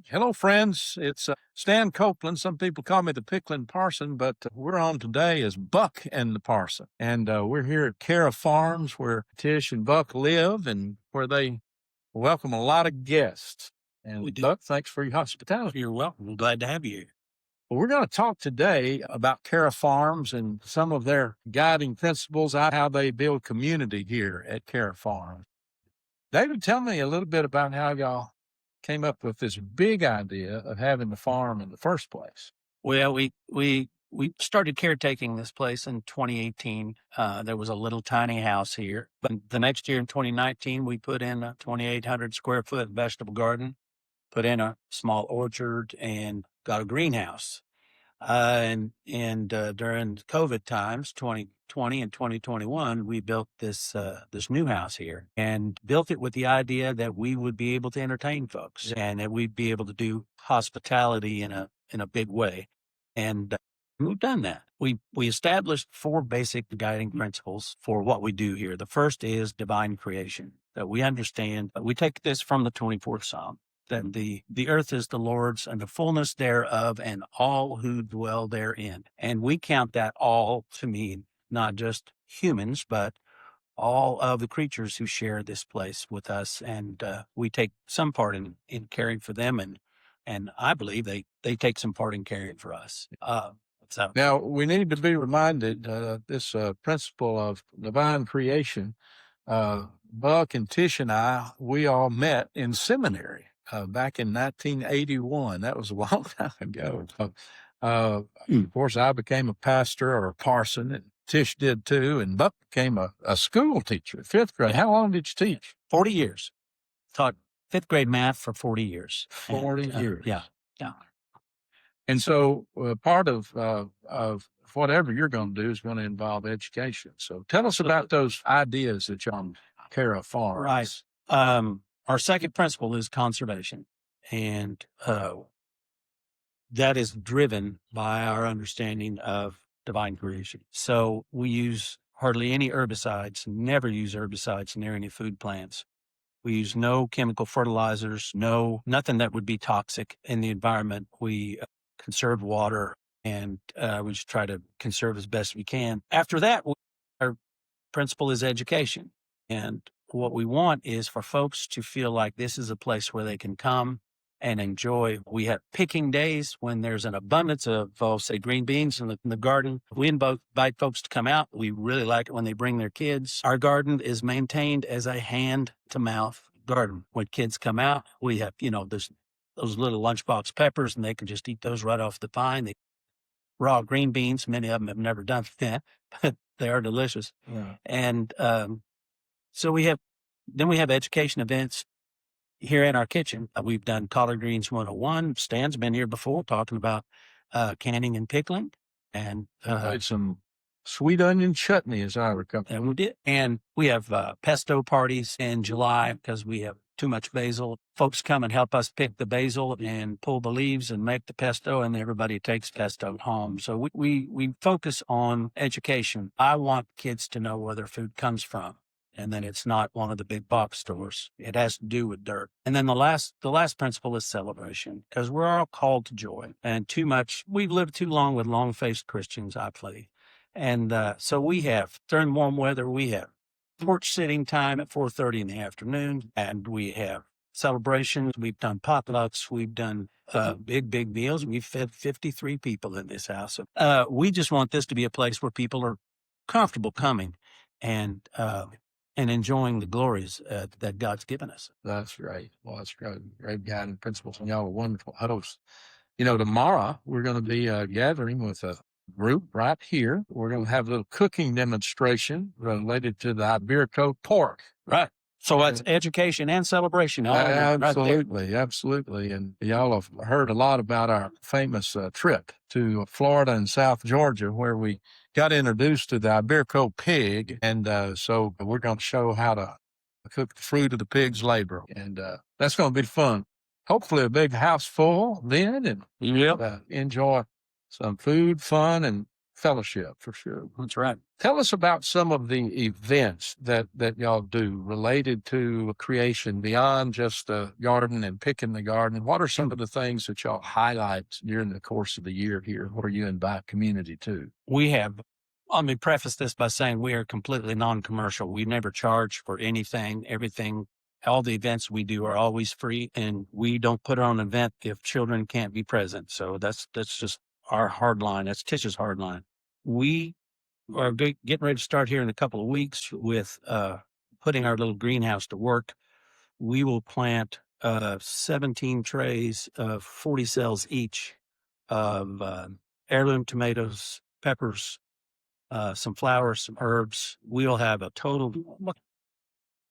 Hello, friends. It's Stan Copeland. Some people call me the Pickling Parson, but we're on today as Buck and the Parson. And we're here at Cara Farms where Tish and Buck live and where they welcome a lot of guests. And Buck, thanks for your hospitality. You're welcome. I'm glad to have you here. Well, we're going to talk today about Cara Farms and some of their guiding principles, how they build community here at Cara Farms. David, tell me a little bit about how y'all came up with this big idea of having the farm in the first place. Well, we started caretaking this place in 2018. There was a little tiny house here, but the next year in 2019, we put in a 2,800 square foot vegetable garden, put in a small orchard, and got a greenhouse. And during COVID times, 2020 and 2021, we built this new house here and built it with the idea that we would be able to entertain folks and that we'd be able to do hospitality in a big way. And we've done that. We established 4 basic guiding principles for what we do here. The first is divine creation, that we understand. We take this from the 24th Psalm, that the earth is the Lord's and the fullness thereof and all who dwell therein. And we count that all to mean not just humans, but all of the creatures who share this place with us. And we take some part in caring for them. And I believe they take some part in caring for us. So now we need to be reminded this principle of divine creation. Buck and Tish and we all met in seminary. Back in 1981. That was a long time ago. Of course, I became a pastor or a parson, and Tish did too, and Buck became a school teacher, 5th grade. How long did you teach? 40 years. Taught 5th grade math for 40 years. 40 years. Yeah. And so part of whatever you're going to do is going to involve education. So tell us about those ideas that you're on Cara Farms. Right. Our second principle is conservation, and that is driven by our understanding of divine creation. So we use hardly any herbicides, never use herbicides near any food plants. We use no chemical fertilizers, nothing that would be toxic in the environment. We conserve water, and we just try to conserve as best we can. After that, our principle is education, and what we want is for folks to feel like this is a place where they can come and enjoy. We have picking days when there's an abundance of, say, green beans in the garden. We invite folks to come out. We really like it when they bring their kids. Our garden is maintained as a hand-to-mouth garden. When kids come out, we have, there's those little lunchbox peppers, and they can just eat those right off the vine. Raw green beans, many of them have never done that, but they are delicious. Yeah. And so we have education events here in our kitchen. We've done Collard Greens 101. Stan's been here before talking about canning and pickling. And made some sweet onion chutney, as I recall. And we did. And we have pesto parties in July because we have too much basil. Folks come and help us pick the basil and pull the leaves and make the pesto, and everybody takes pesto home. So we focus on education. I want kids to know where their food comes from, and then it's not one of the big box stores. It has to do with dirt. And then the last principle is celebration, because we're all called to joy. And we've lived too long with long-faced Christians, I believe. And so we have, during warm weather, we have porch sitting time at 4:30 in the afternoon, and we have celebrations. We've done potlucks. We've done big meals. We've fed 53 people in this house. We just want this to be a place where people are comfortable coming and enjoying the glories that God's given us. That's right. Well, that's great guiding principles, and y'all are wonderful hosts. Tomorrow we're going to be gathering with a group right here. We're going to have a little cooking demonstration related to the Iberico pork. Right. So it's education and celebration. Absolutely. Right, absolutely. And y'all have heard a lot about our famous trip to Florida and South Georgia, where we got introduced to the Iberico pig. And so we're going to show how to cook the fruit of the pig's labor. And that's going to be fun. Hopefully a big house full then, and enjoy some food, fun, and fellowship for sure. That's right. Tell us about some of the events that y'all do related to creation beyond just the garden and picking the garden. What are some of the things that y'all highlight during the course of the year here where you invite community to? We have, let me preface this by saying we are completely non-commercial. We never charge for anything. Everything, all the events we do are always free, and we don't put on an event if children can't be present. So that's just our hard line. That's Tish's hard line. We are getting ready to start here in a couple of weeks with putting our little greenhouse to work. We will plant 17 trays of 40 cells each of heirloom tomatoes, peppers, some flowers, some herbs. We'll have a total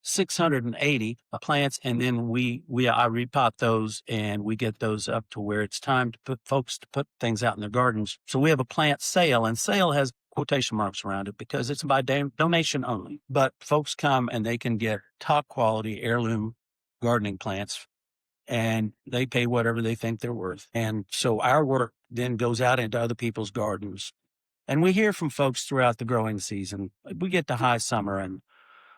680 plants, and then I repot those, and we get those up to where it's time to put folks to put things out in their gardens. So we have a plant sale, and sale has quotation marks around it because it's by donation only. But folks come and they can get top quality heirloom gardening plants, and they pay whatever they think they're worth. And so our work then goes out into other people's gardens. And we hear from folks throughout the growing season. We get to high summer, and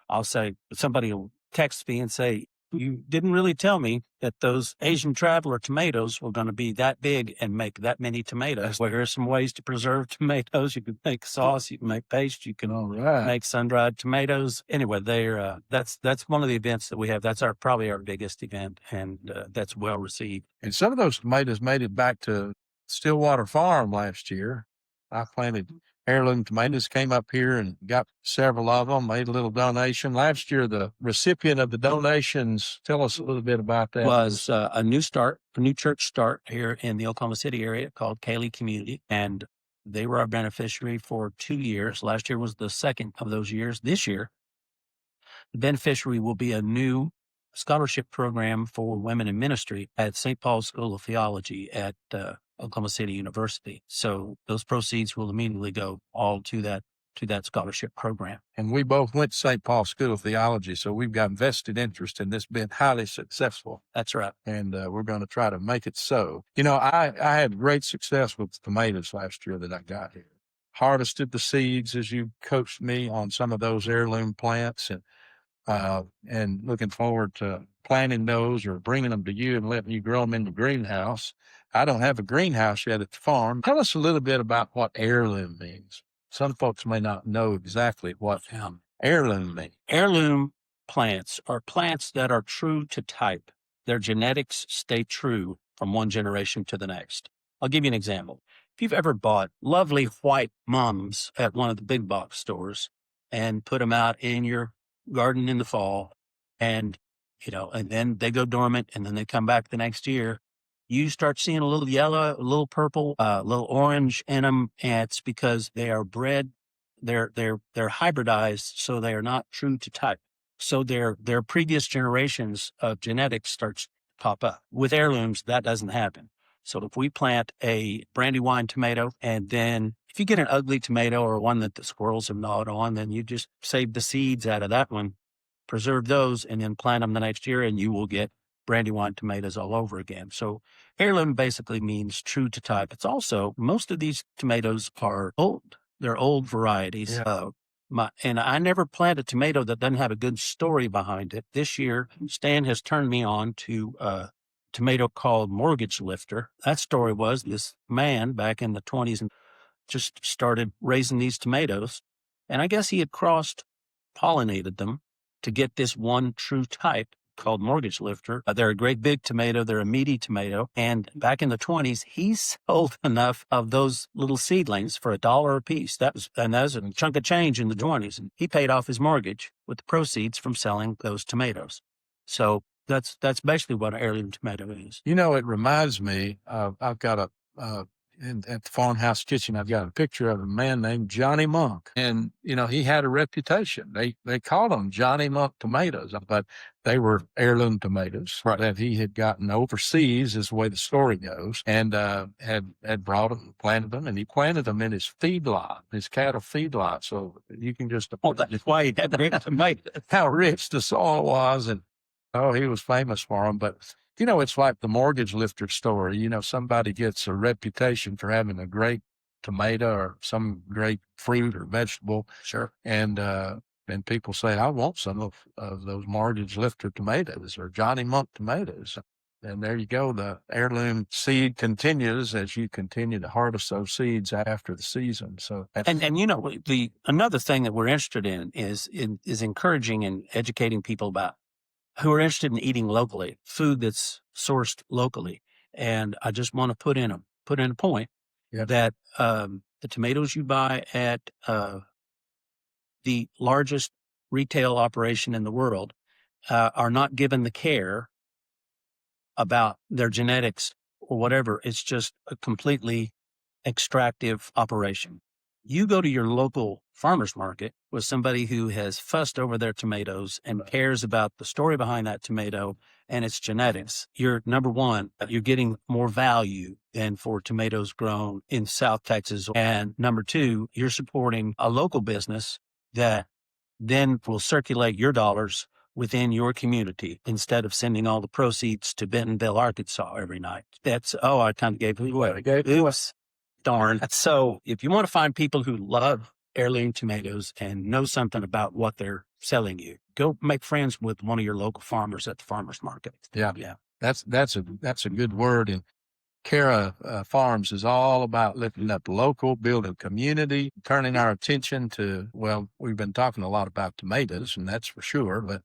I'll say, somebody will text me and say, you didn't really tell me that those Asian traveler tomatoes were going to be that big and make that many tomatoes. Well, here's some ways to preserve tomatoes. You can make sauce, you can make paste, you can make sun-dried tomatoes. Anyway, that's one of the events that we have. That's probably our biggest event, and that's well received. And some of those tomatoes made it back to Stillwater Farm last year. I planted heirloom tomatoes, came up here and got several of them, made a little donation. Last year, the recipient of the donations, tell us a little bit about that. Was a new church start here in the Oklahoma City area called Cayley Community. And they were our beneficiary for 2 years. Last year was the second of those years. This year, the beneficiary will be a new scholarship program for women in ministry at St. Paul's School of Theology at Oklahoma City University. So those proceeds will immediately go all to that scholarship program. And we both went to St. Paul School of Theology, so we've got vested interest in this being highly successful. That's right. And we're going to try to make it so. You know, I had great success with tomatoes last year that I got here. Harvested the seeds as you coached me on some of those heirloom plants, and looking forward to planting those or bringing them to you and letting you grow them in the greenhouse. I don't have a greenhouse yet at the farm. Tell us a little bit about what heirloom means. Some folks may not know exactly what heirloom means. Heirloom plants are plants that are true to type. Their genetics stay true from one generation to the next. I'll give you an example. If you've ever bought lovely white mums at one of the big box stores and put them out in your garden in the fall, and then they go dormant, and then they come back the next year, you start seeing a little yellow, a little purple, a little orange in them, and it's because they are bred, they're hybridized, so they are not true to type. So their previous generations of genetics starts to pop up. With heirlooms, that doesn't happen. So if we plant a brandywine tomato, and then if you get an ugly tomato or one that the squirrels have gnawed on, then you just save the seeds out of that one, preserve those, and then plant them the next year, and you will get brandywine tomatoes all over again. So heirloom basically means true to type. It's also, most of these tomatoes are old. They're old varieties. Yeah. And I never plant a tomato that doesn't have a good story behind it. This year, Stan has turned me on to a tomato called Mortgage Lifter. That story was this man back in the 20s and just started raising these tomatoes. And I guess he had cross-pollinated them to get this one true type called Mortgage Lifter. They're a great big tomato. They're a meaty tomato. And back in the 20s, he sold enough of those little seedlings for $1 a piece. That was a chunk of change in the 20s. And he paid off his mortgage with the proceeds from selling those tomatoes. So that's basically what an heirloom tomato is. You know, it reminds me of, I've got at the farmhouse kitchen, I've got a picture of a man named Johnny Monk. And, he had a reputation. They called them Johnny Monk tomatoes, but they were heirloom tomatoes that he had gotten overseas, is the way the story goes, and had brought them, planted them, and he planted them in his feedlot, his cattle feedlot. So you can just that's why he had great tomatoes. How rich the soil was, and he was famous for them. But it's like the Mortgage Lifter story. Somebody gets a reputation for having a great tomato or some great fruit or vegetable. Sure. And people say, I want some of those Margins Lifter tomatoes or Johnny Monk tomatoes. And there you go. The heirloom seed continues as you continue to harvest those seeds after the season. So, and another thing that we're interested in is encouraging and educating people about who are interested in eating locally, food that's sourced locally. And I just want to put in a point that the tomatoes you buy at the largest retail operation in the world are not given the care about their genetics or whatever. It's just a completely extractive operation. You go to your local farmer's market with somebody who has fussed over their tomatoes and cares about the story behind that tomato and its genetics. You're number one, you're getting more value than for tomatoes grown in South Texas. And number two, you're supporting a local business that then will circulate your dollars within your community instead of sending all the proceeds to Bentonville, Arkansas every night. I kind of gave it away. Oops, darn. So if you want to find people who love heirloom tomatoes and know something about what they're selling you, go make friends with one of your local farmers at the farmer's market. Yeah. That's a good word. And Cara Farms is all about lifting up local, building community, turning our attention to, well, we've been talking a lot about tomatoes, and that's for sure, but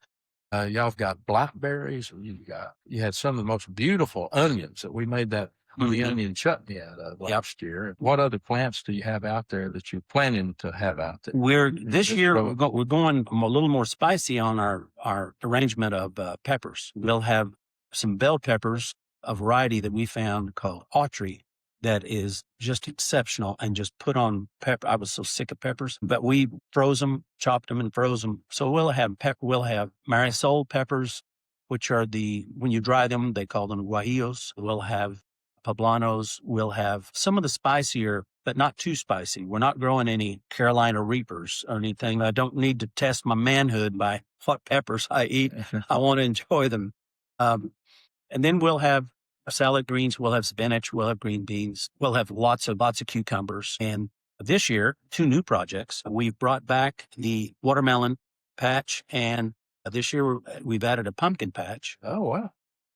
y'all have got blackberries. You had some of the most beautiful onions that we made that the onion chutney out of last year. What other plants do you have out there that you're planning to have out there? We're going a little more spicy on our arrangement of peppers. We'll have some bell peppers, a variety that we found called Autry that is just exceptional and just put on pepper. I was so sick of peppers, but we froze them, chopped them and froze them. So we'll have Marisol peppers, which are when you dry them, they call them guajillos. We'll have poblanos. We'll have some of the spicier, but not too spicy. We're not growing any Carolina Reapers or anything. I don't need to test my manhood by what peppers I eat. I want to enjoy them. And then we'll have salad greens, we'll have spinach, we'll have green beans, we'll have lots of cucumbers. And this year, 2 new projects. We've brought back the watermelon patch, and this year we've added a pumpkin patch. Oh, wow.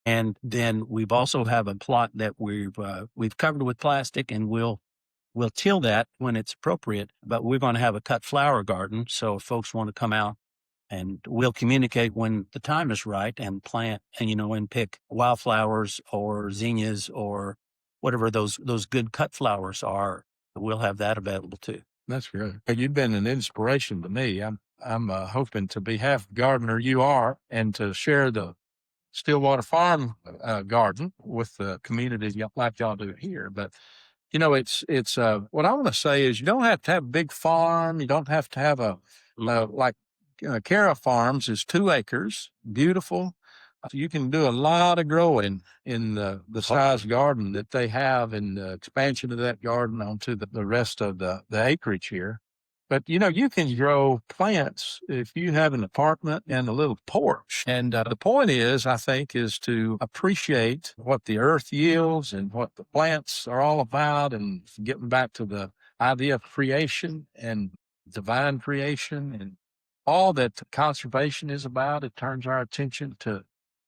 And then we've also have a plot that we've covered with plastic, and we'll till that when it's appropriate. But we're going to have a cut flower garden, so if folks want to come out, and we'll communicate when the time is right and plant and pick wildflowers or zinnias or whatever those good cut flowers are. We'll have that available too. That's great. You've been an inspiration to me. I'm hoping to be half gardener you are and to share the Stillwater Farm garden with the community like y'all do here. But it's what I want to say is you don't have to have a big farm. You don't have to have like Cara Farms is 2 acres, beautiful. You can do a lot of growing in the size garden that they have and the expansion of that garden onto the rest of the acreage here. But, you can grow plants if you have an apartment and a little porch. And the point is, I think, is to appreciate what the earth yields and what the plants are all about, and getting back to the idea of creation and divine creation and all that conservation is about. It turns our attention to,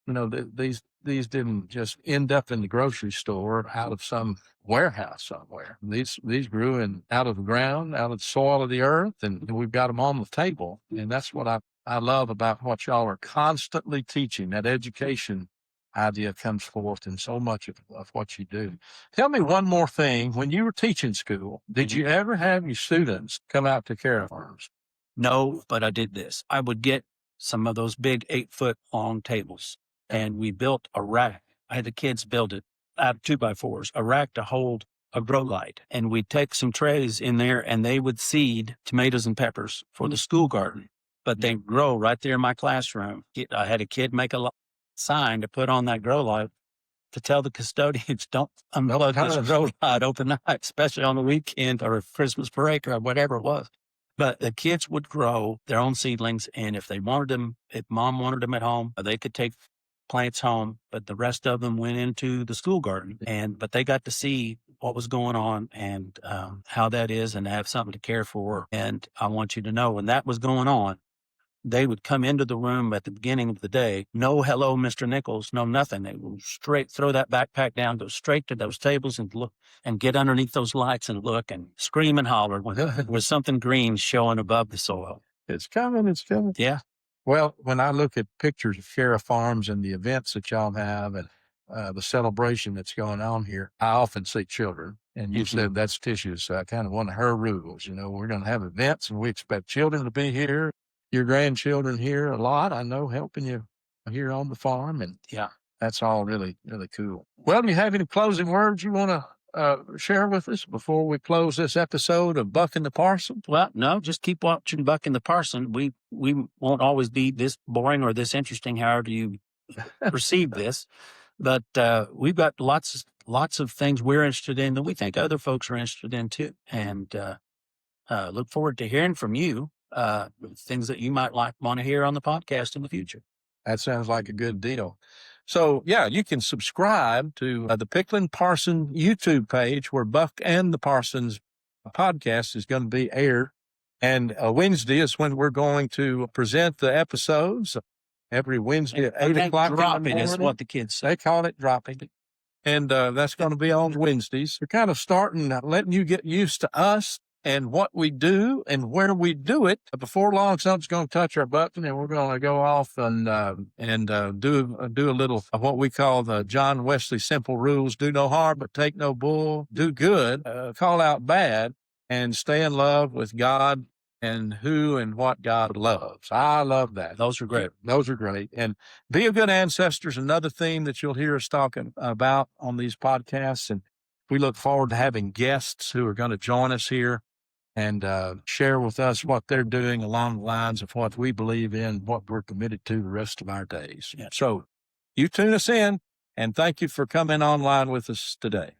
these didn't just end up in the grocery store out of some warehouse somewhere. These grew out of the ground, out of the soil of the earth, and we've got them on the table. And that's what I love about what y'all are constantly teaching. That education idea comes forth in so much of what you do. Tell me one more thing. When you were teaching school, did you ever have your students come out to Cara Farms? No, but I did this. I would get some of those big 8-foot long tables, and we built a rack. I had the kids build it out of 2x4s, a rack to hold a grow light. And we'd take some trays in there, and they would seed tomatoes and peppers for the school garden. But they grow right there in my classroom. I had a kid make a sign to put on that grow light to tell the custodians, don't unplug this grow light overnight, especially on the weekend or Christmas break or whatever it was. But the kids would grow their own seedlings, and if mom wanted them at home, they could take plants home, but the rest of them went into the school garden. But they got to see what was going on and how that is, and have something to care for. And I want you to know, when that was going on, they would come into the room at the beginning of the day. No, hello, Mr. Nichols. No, nothing. They would straight throw that backpack down, go straight to those tables and look and get underneath those lights and look and scream and holler when there was something green showing above the soil. It's coming. It's coming. Yeah. Well, when I look at pictures of Cara Farms and the events that y'all have and the celebration that's going on here, I often see children. And you said that's Tisha's kind of one of her rules. We're going to have events and we expect children to be here. Your grandchildren here a lot, I know, helping you here on the farm. And yeah, that's all really, really cool. Well, do you have any closing words you want to share with us before we close this episode of Buck and the Parson? Well, no, just keep watching Buck and the Parson. We won't always be this boring or this interesting, however you perceive this, but we've got lots of things we're interested in that we think other folks are interested in too, and look forward to hearing from you. Things that you might want to hear on the podcast in the future. That sounds like a good deal. So, yeah, you can subscribe to the Pickling Parson YouTube page where Buck and the Parsons podcast is going to be aired. And Wednesday is when we're going to present the episodes every Wednesday at 8 o'clock. Dropping is what the kids say. They call it dropping. And that's going to be on Wednesdays. We're kind of starting, letting you get used to us and what we do and where we do it. Before long, something's going to touch our button, and we're going to go off and do a little of what we call the John Wesley simple rules: do no harm, but take no bull. Do good, call out bad, and stay in love with God and who and what God loves. I love that. Those are great. Those are great. And be a good ancestor is another theme that you'll hear us talking about on these podcasts. And we look forward to having guests who are going to join us here and share with us what they're doing along the lines of what we believe in, what we're committed to the rest of our days. Yeah. So you tune us in, and thank you for coming online with us today.